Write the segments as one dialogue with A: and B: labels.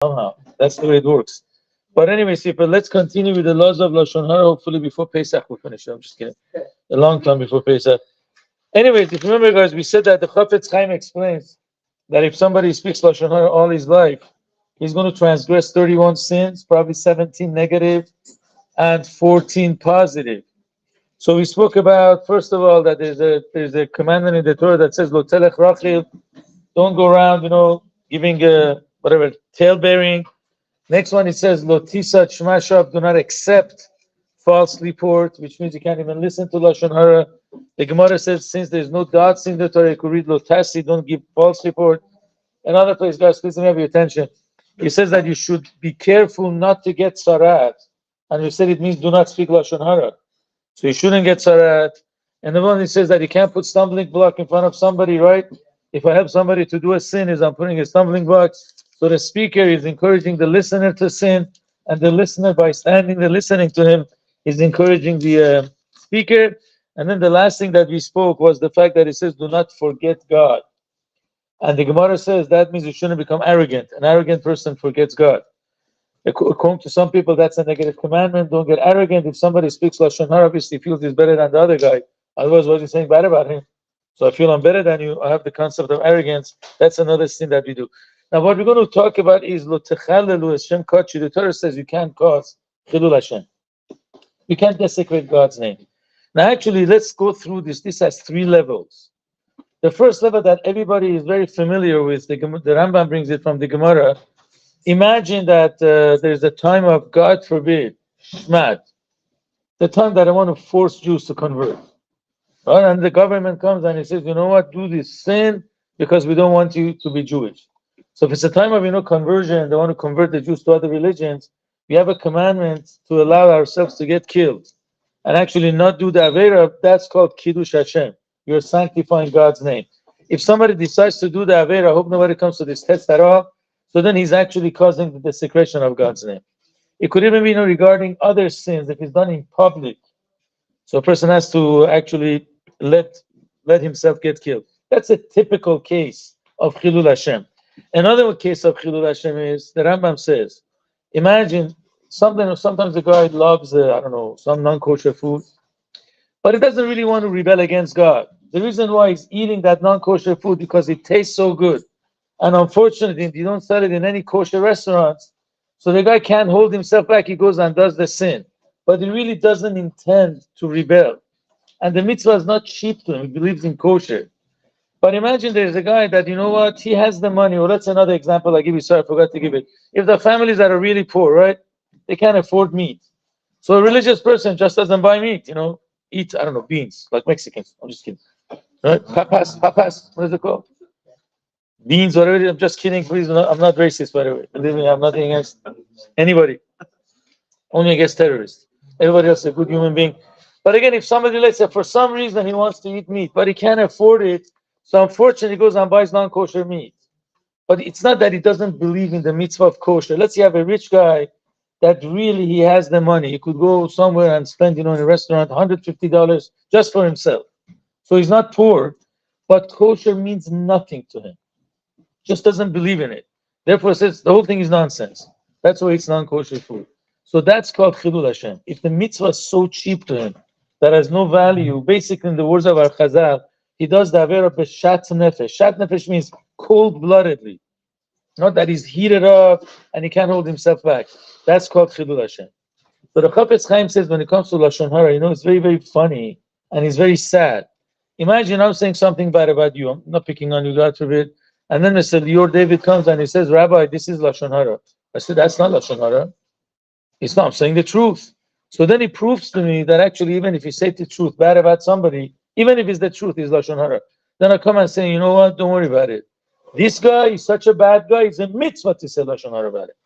A: somehow. That's the way it works. But anyway, see, but let's continue with the laws of Lashon Hara. Hopefully before Pesach we'll finish. I'm just kidding. A long time before Pesach. Anyways, if you remember, guys, we said that the Chafetz Chaim explains that if somebody speaks Lashon Hara all his life, he's going to transgress 31 sins, probably 17 negative and 14 positive. So we spoke about, first of all, that there's a commandment in the Torah that says, Lo telech rachil, don't go around, giving whatever, tail bearing. Next one, it says, Lo tisat shmashav, do not accept false report, which means you can't even listen to Lashon Hara. The Gemara says, since there's no dots in the Torah, you could read Lo tasi, don't give false report. Another place, guys, please have your attention. He says that you should be careful not to get sarat. And we said it means do not speak Lashon Hara. So you shouldn't get sarat. And the one he says that you can't put stumbling block in front of somebody, right? If I help somebody to do a sin, is I'm putting a stumbling block. So the speaker is encouraging the listener to sin, and the listener, by standing there listening to him, is encouraging the speaker. And then the last thing that we spoke was the fact that it says, do not forget God. And the Gemara says that means you shouldn't become arrogant. An arrogant person forgets God. According to some people, that's a negative commandment. Don't get arrogant. If somebody speaks Lashon Hara, obviously feels he's better than the other guy. Otherwise, what are you saying bad about him? So I feel I'm better than you. I have the concept of arrogance. That's another sin that we do. Now, what we're going to talk about is Lo techallelu Hashem kachi. The Torah says you can't cause chilul Hashem. You can't desecrate God's name. Now, actually, let's go through this. This has 3 levels. The first level that everybody is very familiar with, the Rambam brings it from the Gemara. Imagine that there's a time of, God forbid, Shmad, the time that I want to force Jews to convert. Right? And the government comes and it says, you know what, do this sin because we don't want you to be Jewish. So if it's a time of conversion, they want to convert the Jews to other religions, we have a commandment to allow ourselves to get killed and actually not do the Avera. That's called Kiddush Hashem. You're sanctifying God's name. If somebody decides to do the Avera, I hope nobody comes to this test at all. So then he's actually causing the desecration of God's name. It could even be regarding other sins if it's done in public. So a person has to actually let himself get killed. That's a typical case of Chilul Hashem. Another case of Chilul Hashem is, the Rambam says, imagine sometimes the guy loves, some non-kosher food, but he doesn't really want to rebel against God. The reason why he's eating that non-kosher food because it tastes so good. And unfortunately, you don't sell it in any kosher restaurants. So the guy can't hold himself back. He goes and does the sin. But he really doesn't intend to rebel. And the mitzvah is not cheap to him. He believes in kosher. But imagine there's a guy that, he has the money. Well, that's another example I give you. Sorry, I forgot to give it. If the families that are really poor, right? They can't afford meat. So a religious person just doesn't buy meat, eat, beans, like Mexicans. I'm just kidding. Right? Papas, what is it called? Beans, whatever. I'm just kidding, please. I'm not racist, by the way. Believe me, I'm nothing against anybody. Only against terrorists. Everybody else is a good human being. But again, if somebody, let's say, for some reason he wants to eat meat, but he can't afford it, so unfortunately he goes and buys non-kosher meat. But it's not that he doesn't believe in the mitzvah of kosher. Let's say you have a rich guy that really he has the money. He could go somewhere and spend, in a restaurant, $150 just for himself. So he's not poor, but kosher means nothing to him. Just doesn't believe in it. Therefore, it says the whole thing is nonsense. That's why it's non-kosher food. So that's called Chilul Hashem. If the mitzvah is so cheap to him, that has no value, basically in the words of our Chazal, he does the Avera b'shat nefesh. Shat nefesh means cold-bloodedly. Not that he's heated up and he can't hold himself back. That's called Chilul Hashem. So the Chafetz Chaim says when it comes to Lashon Hara, it's very, very funny and it's very sad. Imagine I'm saying something bad about you. I'm not picking on you, God forbid. And then Mr. Lior David comes and he says, Rabbi, this is Lashon Hara. I said, that's not Lashon Hara. It's not, I'm saying the truth. So then he proves to me that actually even if you say the truth bad about somebody, even if it's the truth, it's Lashon Hara. Then I come and say, you know what, don't worry about it. This guy is such a bad guy, it's a mitzvah to say Lashon Hara about it.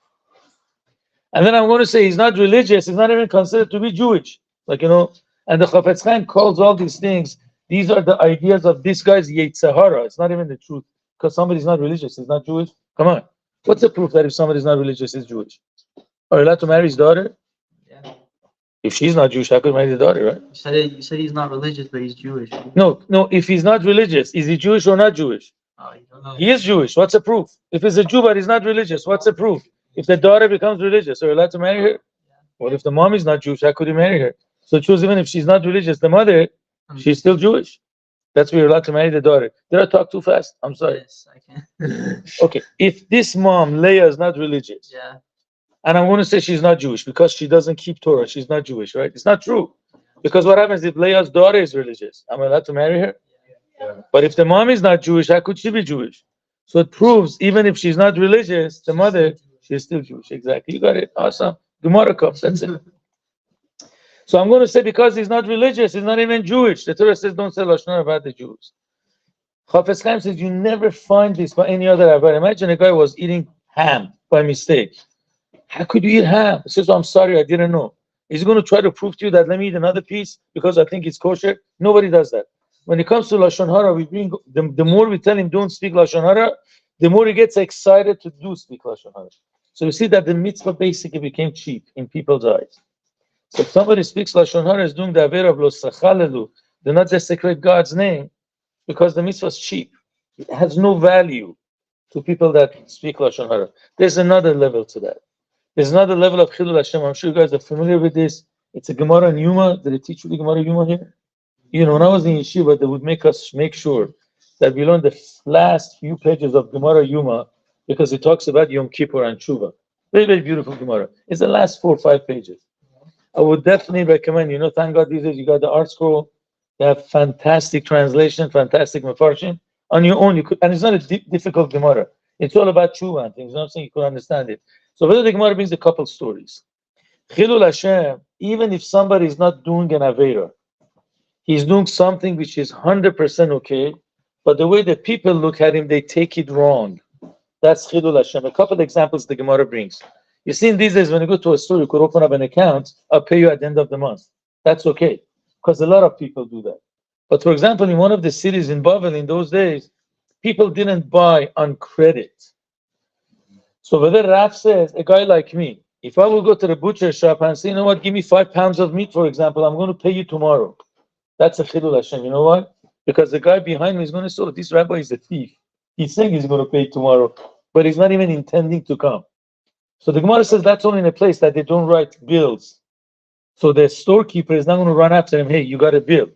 A: And then I'm going to say he's not religious, he's not even considered to be Jewish. And the Chafetz Chaim calls all these things, these are the ideas of this guy's Yetzer Hara. It's not even the truth. Because somebody's not religious, he's not Jewish. Come on. What's the proof that if somebody's not religious, he's Jewish? Are you allowed to marry his daughter?
B: Yeah.
A: If she's not Jewish, I could marry the daughter, right?
B: You said he's not religious, but he's Jewish.
A: No. If he's not religious, is he Jewish or not Jewish?
B: Oh, you don't know.
A: He is Jewish. What's the proof? If he's a Jew but he's not religious, what's the proof? If the daughter becomes religious, are you allowed to marry her? What if the mom is not Jewish? How could you marry her? So choose even if she's not religious, the mother, she's still Jewish. That's why you're allowed to marry the daughter. Did I talk too fast? I'm sorry.
B: Yes, I can.
A: Okay, if this mom, Leah, is not religious,
B: Yeah.
A: and I'm going to say she's not Jewish because she doesn't keep Torah, she's not Jewish, right? It's not true. Because what happens if Leah's daughter is religious? Am I allowed to marry her? But if the mom is not Jewish, how could she be Jewish? So it proves even if she's not religious, the mother, she's still Jewish. Exactly. You got it. Awesome. Gemara comes. That's it. So I'm going to say because he's not religious, he's not even Jewish. The Torah says don't say Lashon Hara about the Jews. Chafetz Chaim says you never find this by any other rabbi. Imagine a guy was eating ham by mistake. How could you eat ham? He says, I'm sorry, I didn't know. Is he going to try to prove to you that let me eat another piece because I think it's kosher? Nobody does that. When it comes to Lashon Hara, we bring the more we tell him don't speak Lashon Hara, the more he gets excited to do speak Lashon Hara. So you see that the mitzvah basically became cheap in people's eyes. So if somebody speaks Lashon Hara, is doing the aver of lo sachalelu, do not desecrate God's name, because the mitzvah is cheap. It has no value to people that speak Lashon Hara. There's another level to that. There's another level of Chilul Hashem. I'm sure you guys are familiar with this. It's a Gemara in Yuma. Did they teach you the Gemara Yuma here? You know, when I was in Yeshiva, they would make us make sure that we learn the last few pages of Gemara Yuma because it talks about Yom Kippur and Tshuva. Very, very beautiful Gemara. It's the last 4 or 5 pages. I would definitely recommend, you know, thank God these days you got the art scroll. They have fantastic translation, fantastic mafarshim. On your own, you could, and it's not a difficult Gemara. It's all about Tshuva and things. You know what I'm saying? You could understand it. So whether the Gemara brings a couple stories. Chilul Hashem, even if somebody is not doing an Aveira, he's doing something which is 100% okay, but the way that people look at him, they take it wrong. That's Chilul Hashem. A couple of examples the Gemara brings. You see, in these days, when you go to a store, you could open up an account, I'll pay you at the end of the month. That's okay, because a lot of people do that. But for example, in one of the cities in Bavel in those days, people didn't buy on credit. So whether Raf says, a guy like me, if I will go to the butcher shop and say, you know what, give me 5 pounds of meat, for example, I'm going to pay you tomorrow. That's a Chilul Hashem. You know why? Because the guy behind me is going to say, oh, this rabbi is a thief. He's saying he's going to pay tomorrow, but he's not even intending to come. So the Gemara says that's only in a place that they don't write bills. So the storekeeper is not going to run after him, hey, you got a bill.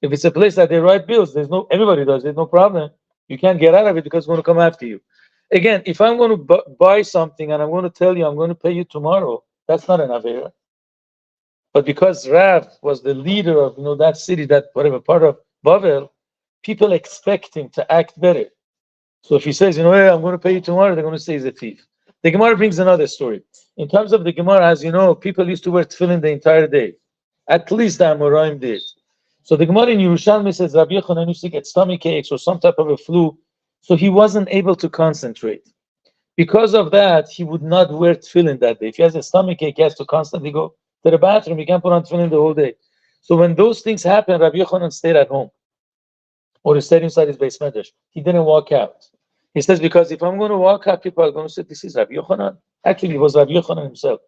A: If it's a place that they write bills, everybody does, there's no problem. You can't get out of it because it's going to come after you. Again, if I'm going to buy something and I'm going to tell you I'm going to pay you tomorrow, that's not an Avera. But because Rav was the leader of that city, that whatever part of Bavel, people expect him to act better. So if he says, hey, I'm going to pay you tomorrow, they're going to say he's a thief. The Gemara brings another story. In terms of the Gemara, as you know, people used to wear tefillin the entire day. At least the Amoraim did. So the Gemara in Yerushalmi says Rabbi Yochanan used to get stomach aches or some type of a flu, so he wasn't able to concentrate. Because of that, he would not wear tefillin that day. If he has a stomach ache, he has to constantly go to the bathroom. He can't put on tefillin the whole day. So when those things happen, Rabbi Yochanan stayed at home, or he stayed inside his beis medrash. He didn't walk out. He says, because if I'm going to walk out, people are going to say, this is Rabbi Yochanan. Actually, it was Rabbi Yochanan himself.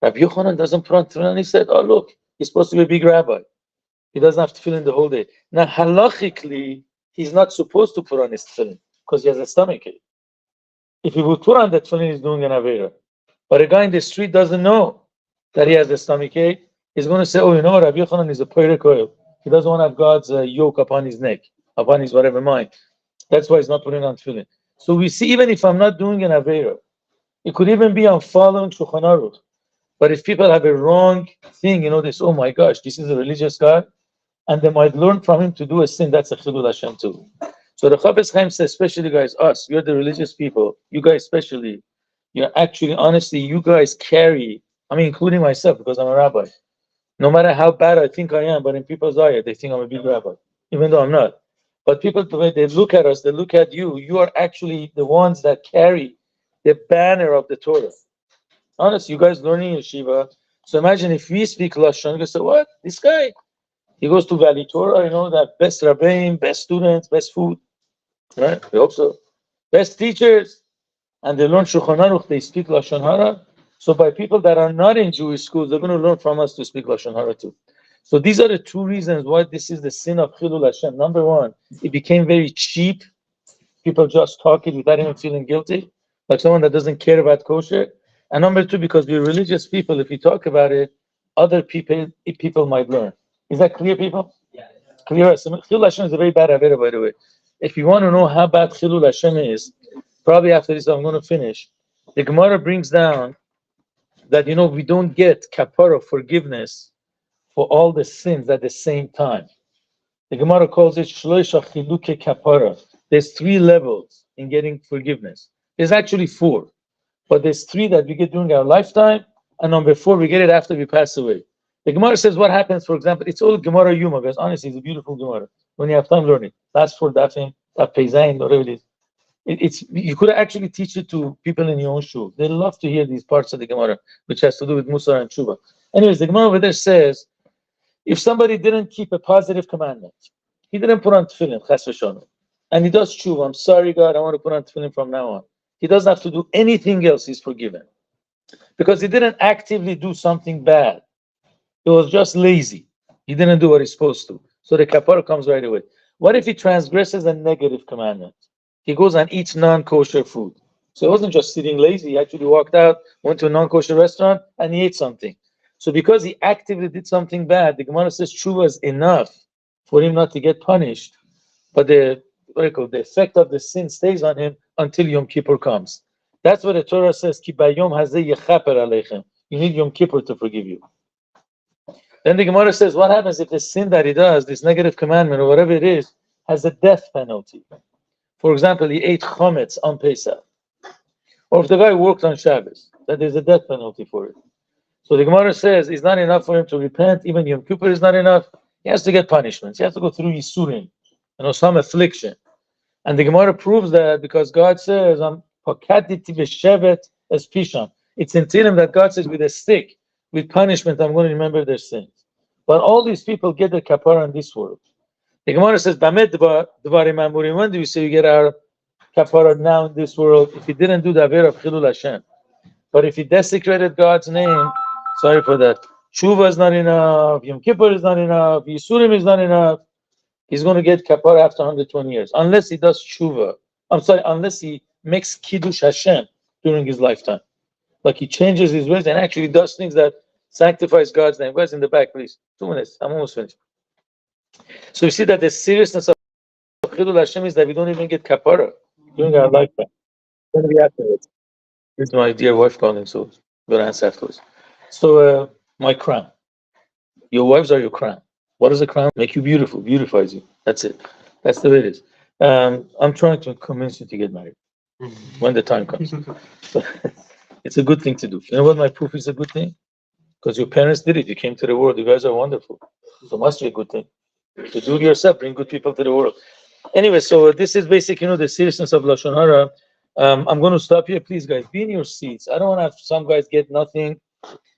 A: Rabbi Yochanan doesn't put on tefillin. He said, oh, look, he's supposed to be a big rabbi. He doesn't have tefillin the whole day. Now, halachically, he's not supposed to put on his tefillin because he has a stomach ache. If he would put on that tefillin, he's doing an avera. But a guy in the street doesn't know that he has a stomach ache. He's going to say, oh, Rabbi Yochanan is a poirek oil. He doesn't want to have God's yoke upon his neck, upon his whatever mind. That's why he's not putting on tefillin. So we see, even if I'm not doing an avera, it could even be I'm following Shulchan Aruch. But if people have a wrong thing, this, oh my gosh, this is a religious guy, and they might learn from him to do a sin, that's a Chilul Hashem too. So the Chafetz Chaim says, especially guys, us, you're the religious people, you guys especially, you're actually, honestly, you guys carry, including myself, because I'm a rabbi. No matter how bad I think I am, but in people's eye, they think I'm a big rabbi, even though I'm not. But people, the way they look at us, they look at you, you are actually the ones that carry the banner of the Torah. Honestly, you guys learning yeshiva. So imagine if we speak Lashon, you say, what? This guy? He goes to Valley Torah, that best rabbeim, best students, best food. Right? We hope so. Best teachers. And they learn Shulchan Aruch, they speak Lashon Hara. So by people that are not in Jewish schools, they're going to learn from us to speak Lashon Hara too. So these are the 2 reasons why this is the sin of Chilul Hashem. Number 1, it became very cheap. People just talk it without even feeling guilty, like someone that doesn't care about kosher. And number two, because we're religious people, if we talk about it, other people might learn. Is that clear, people?
B: Yeah.
A: Clear. So Chilul Hashem is a very bad Avera, by the way. If you want to know how bad Chilul Hashem is, probably after this I'm going to finish. The Gemara brings down that we don't get kapara, forgiveness, for all the sins at the same time. The Gemara calls it shloisha chiluke kapara. There's 3 levels in getting forgiveness. There's actually 4, but there's 3 that we get during our lifetime, and number 4 we get it after we pass away. The Gemara says what happens, for example, it's all Gemara Yuma, guys. Honestly, it's a beautiful Gemara. When you have time, learn it. Last 4 dafim, daf peizayin, whatever it is. You could actually teach it to people in your own shul. They love to hear these parts of the Gemara, which has to do with Musar and Tshuva. Anyways, the Gemara over there says, if somebody didn't keep a positive commandment, he didn't put on tefillin, chas v'shalom, and he does Tshuva, I'm sorry, God, I want to put on tefillin from now on. He doesn't have to do anything else, he's forgiven. Because he didn't actively do something bad. He was just lazy. He didn't do what he's supposed to. So the kapara comes right away. What if he transgresses a negative commandment? He goes and eats non-kosher food. So he wasn't just sitting lazy. He actually walked out, went to a non-kosher restaurant, and he ate something. So because he actively did something bad, the Gemara says tshuva is enough for him not to get punished. But the effect of the sin stays on him until Yom Kippur comes. That's what the Torah says, Ki bayom hazeh yechaper aleichem. You need Yom Kippur to forgive you. Then the Gemara says, what happens if the sin that he does, this negative commandment or whatever it is, has a death penalty? For example, he ate chometz on Pesach. Or if the guy worked on Shabbos, that there's a death penalty for it. So the Gemara says it's not enough for him to repent, even Yom Kippur is not enough. He has to get punishments. He has to go through Yisurim, some affliction. And the Gemara proves that because God says, it's in Tehillim that God says with a stick, with punishment, I'm going to remember their sins. But all these people get their kapara in this world. The Gemara says, when do we say you get our kapara now in this world? If he didn't do the Avera of Chilul Hashem. But if he desecrated God's name, sorry for that, Tshuva is not enough, Yom Kippur is not enough, Yisurim is not enough, he's going to get kapara after 120 years. Unless he does Tshuva. Unless he makes Kiddush Hashem during his lifetime. Like he changes his ways and actually does things that sanctifies God's name. Guys in the back, please. 2 minutes. I'm almost finished. So you see that the seriousness of Chilul Hashem is that we don't even get kapara during our lifetime. It's going to be afterwards. This is my dear wife calling, so I'm going to answer afterwards. So, my crown. Your wives are your crown. What does a crown make you beautiful? Beautifies you. That's it. That's the way it is. I'm trying to convince you to get married when the time comes. So, it's a good thing to do. You know what my proof is a good thing? Because your parents did it. You came to the world. You guys are wonderful. So it must be a good thing. To do it yourself, bring good people to the world. Anyway, so this is basic, the seriousness of Lashon Hara. I'm going to stop here. Please, guys, be in your seats. I don't want to have some guys get nothing.